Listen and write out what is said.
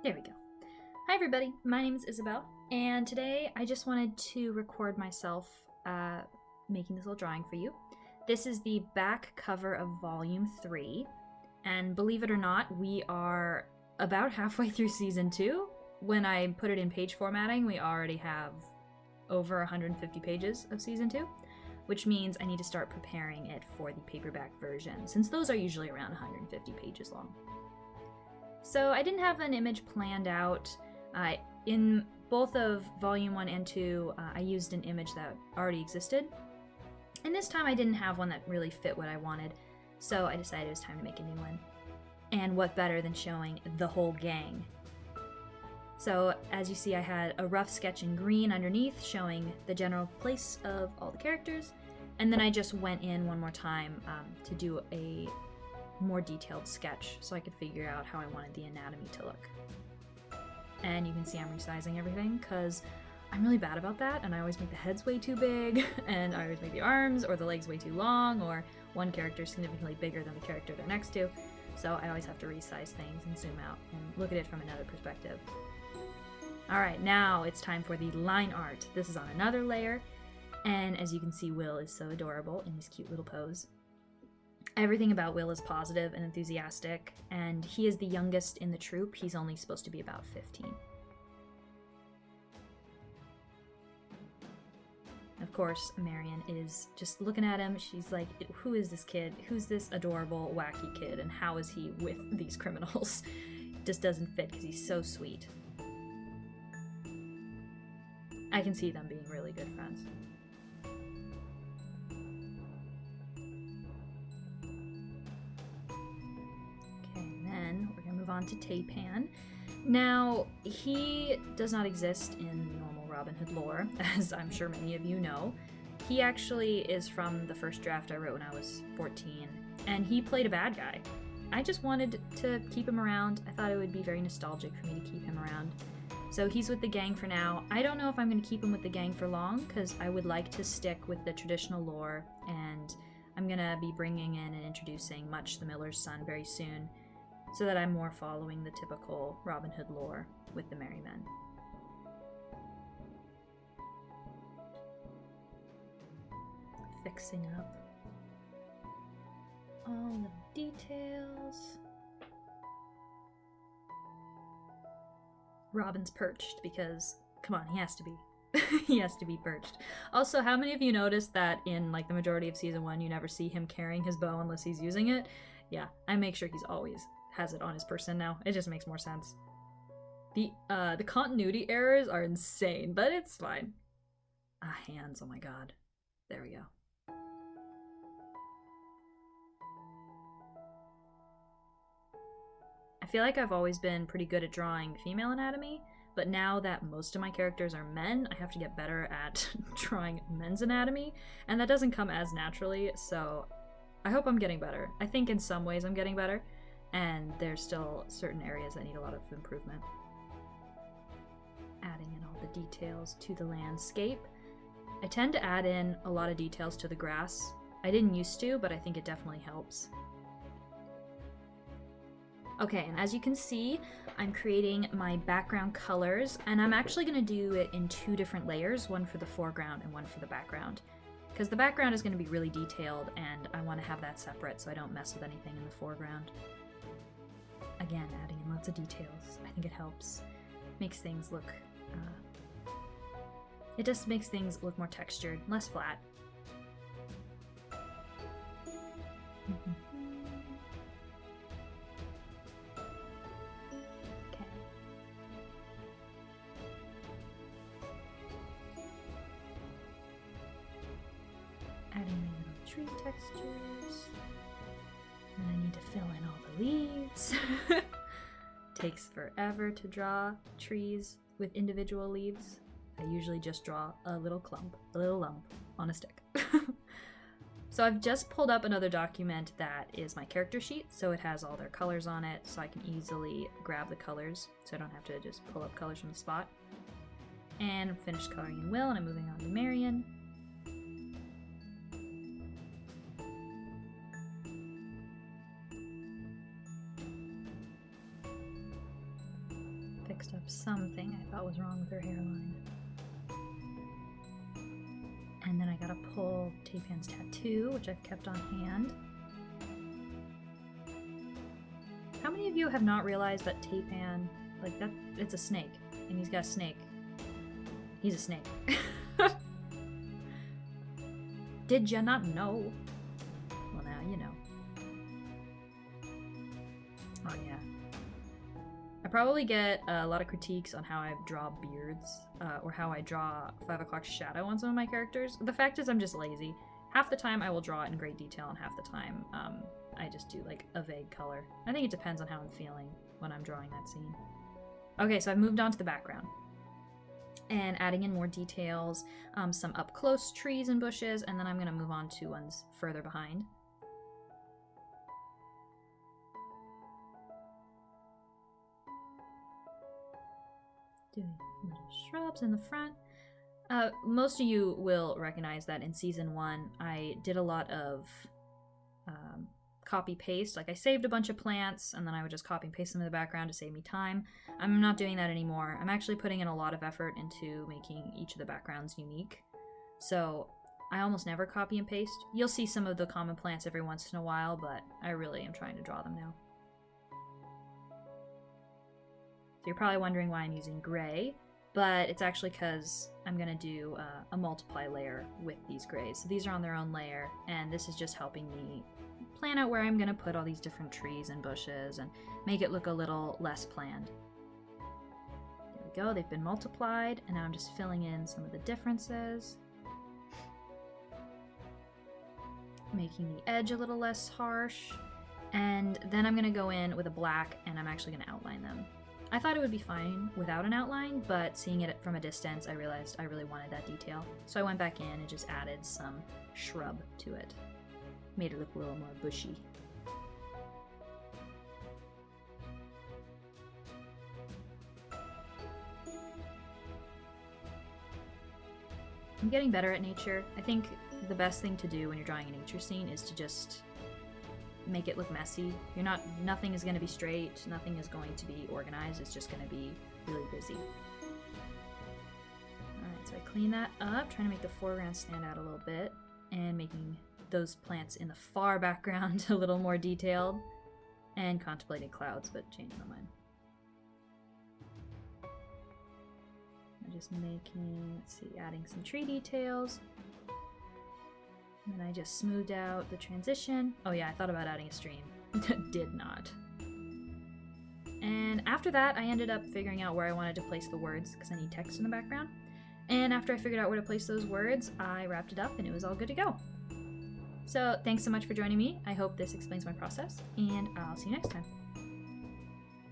There we go. Hi everybody, my name is Isabel, and today I just wanted to record myself making this little drawing for you. This is the back cover of Volume 3, and believe it or not, we are about halfway through Season 2. When I put it in page formatting, we already have over 150 pages of Season 2, which means I need to start preparing it for the paperback version, since those are usually around 150 pages long. So I didn't have an image planned out. In both of Volume 1 and 2, I used an image that already existed. And this time I didn't have one that really fit what I wanted, so I decided it was time to make a new one. And what better than showing the whole gang? So as you see, I had a rough sketch in green underneath showing the general place of all the characters, and then I just went in one more time to do a more detailed sketch so I could figure out how I wanted the anatomy to look. And you can see I'm resizing everything because I'm really bad about that, and I always make the heads way too big, and I always make the arms or the legs way too long, or one character significantly bigger than the character they're next to. So I always have to resize things and zoom out and look at it from another perspective. Alright, now it's time for the line art. This is on another layer, and as you can see, Will is so adorable in his cute little pose. Everything about Will is positive and enthusiastic, and he is the youngest in the troop. He's only supposed to be about 15. Of course, Marion is just looking at him. She's like, who is this kid? Who's this adorable, wacky kid, and how is he with these criminals? Just doesn't fit because he's so sweet. I can see them being really good friends. We're going to move on to Taypan. Now, he does not exist in normal Robin Hood lore, as I'm sure many of you know. He actually is from the first draft I wrote when I was 14, and he played a bad guy. I just wanted to keep him around. I thought it would be very nostalgic for me to keep him around. So he's with the gang for now. I don't know if I'm going to keep him with the gang for long, because I would like to stick with the traditional lore, and I'm going to be bringing in and introducing Much the Miller's Son very soon, so that I'm more following the typical Robin Hood lore with the Merry Men. Fixing up all the details. Robin's perched because, come on, he has to be. He has to be perched. Also, how many of you noticed that in like the majority of Season 1 you never see him carrying his bow unless he's using it? Yeah, I make sure he's always has it on his person now. It just makes more sense. The continuity errors are insane, but it's fine. Hands, oh my god. There we go. I feel like I've always been pretty good at drawing female anatomy, but now that most of my characters are men, I have to get better at drawing men's anatomy, and that doesn't come as naturally, so I hope I'm getting better. I think in some ways I'm getting better, and there's still certain areas that need a lot of improvement. Adding in all the details to the landscape. I tend to add in a lot of details to the grass. I didn't used to, but I think it definitely helps. Okay, and as you can see, I'm creating my background colors, and I'm actually going to do it in 2 different layers, one for the foreground and one for the background. Because the background is going to be really detailed, and I want to have that separate so I don't mess with anything in the foreground. Again, adding in lots of details. I think it helps. Makes things look... it just makes things look more textured, less flat. Okay. Adding the little tree textures. And I need to fill in all the leaves. Takes forever to draw trees with individual leaves. I usually just draw a little lump on a stick. So I've just pulled up another document that is my character sheet, so it has all their colors on it, so I can easily grab the colors, so I don't have to just pull up colors from the spot. And I'm finished coloring in Will, and I'm moving on to Marion. fixed up something I thought was wrong with her hairline. And then I gotta pull Taypan's tattoo, which I've kept on hand. How many of you have not realized that Taypan, like that, it's a snake, and he's got a snake. He's a snake. Did ya not know? Well, now you know. Oh yeah. I probably get a lot of critiques on how I draw beards, or how I draw 5 o'clock shadow on some of my characters. The fact is I'm just lazy. Half the time I will draw it in great detail, and half the time I just do like a vague color. I think it depends on how I'm feeling when I'm drawing that scene. Okay, so I've moved on to the background. And adding in more details, some up close trees and bushes, and then I'm gonna move on to ones further behind. Doing little shrubs in the front. Most of you will recognize that in season 1, I did a lot of copy paste. Like I saved a bunch of plants and then I would just copy and paste them in the background to save me time. I'm not doing that anymore. I'm actually putting in a lot of effort into making each of the backgrounds unique. So I almost never copy and paste. You'll see some of the common plants every once in a while, but I really am trying to draw them now. So you're probably wondering why I'm using gray, but it's actually because I'm going to do a multiply layer with these grays. So these are on their own layer, and this is just helping me plan out where I'm going to put all these different trees and bushes and make it look a little less planned. There we go, they've been multiplied, and now I'm just filling in some of the differences. Making the edge a little less harsh, and then I'm going to go in with a black, and I'm actually going to outline them. I thought it would be fine without an outline, but seeing it from a distance, I realized I really wanted that detail. So I went back in and just added some shrub to it. Made it look a little more bushy. I'm getting better at nature. I think the best thing to do when you're drawing a nature scene is to just make it look messy. Nothing is going to be straight, nothing is going to be organized, it's just going to be really busy. Alright, so I clean that up, trying to make the foreground stand out a little bit, and making those plants in the far background a little more detailed, and contemplating clouds, but changed my mind. I'm just making, let's see, adding some tree details. And then I just smoothed out the transition. Oh yeah, I thought about adding a stream. Did not. And after that, I ended up figuring out where I wanted to place the words, because I need text in the background. And after I figured out where to place those words, I wrapped it up and it was all good to go. So thanks so much for joining me. I hope this explains my process, and I'll see you next time.